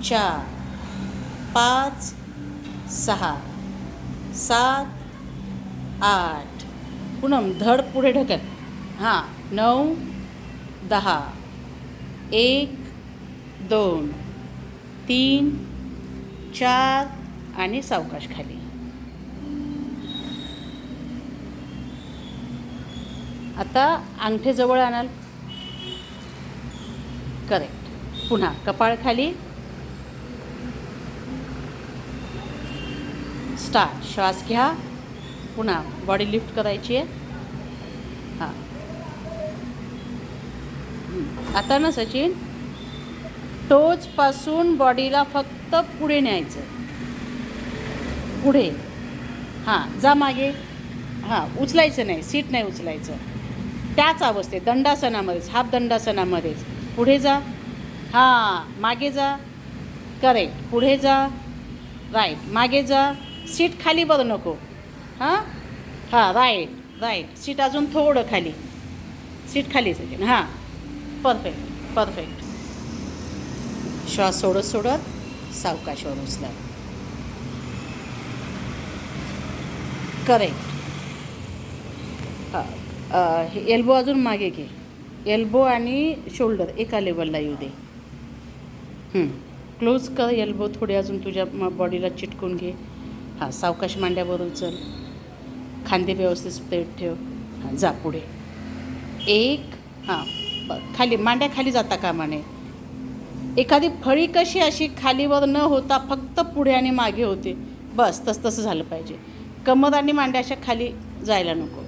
4 5 6 7 8 पूनम धड पुढे ढकल. हां 9 10 1 2 3 4 आणि सावकाश खाली. आता अंगठे जवळ आणाल. करेक्ट. पुन्हा कपाळ खाली. स्टार्ट. श्वास घ्या. पुन्हा बॉडी लिफ्ट करायची आहे. हां आता ना सचिन, टोचपासून बॉडीला फक्त पुढे न्यायचं. पुढे. हां जा मागे. हां उचलायचं नाही, सीट नाही उचलायचं. त्याच अवस्थेत दंडासनामध्येच, हाफ दंडासनामध्येच पुढे जा. हां मागे जा. करेक्ट. पुढे जा. राईट. मागे जा. सीट खाली बरं नको. हां हां राईट. सीट अजून थोडं खाली. सीट खाली सचिन. हां परफेक्ट. श्वास सोडत सावकाशवर उचला. करेक्ट. हे एल्बो अजून मागे घे. एल्बो आणि शोल्डर एका लेवलला येऊ दे. क्लोज कर. एल्बो थोडे अजून तुझ्या बॉडीला चिटकून घे. हां सावकाश मांड्यावर उचल. खांदे व्यवस्थित स्ट्रेट ठेव. हां जा पुढे. 1 हां खाली. मांड्या खाली जाता कामा नये. एखादी फळी कशी अशी खालीवर न होता फक्त पुढे आणि मागे होते, बस तसं झालं पाहिजे. कमर आणि मांड्या अशा खाली जायला नको.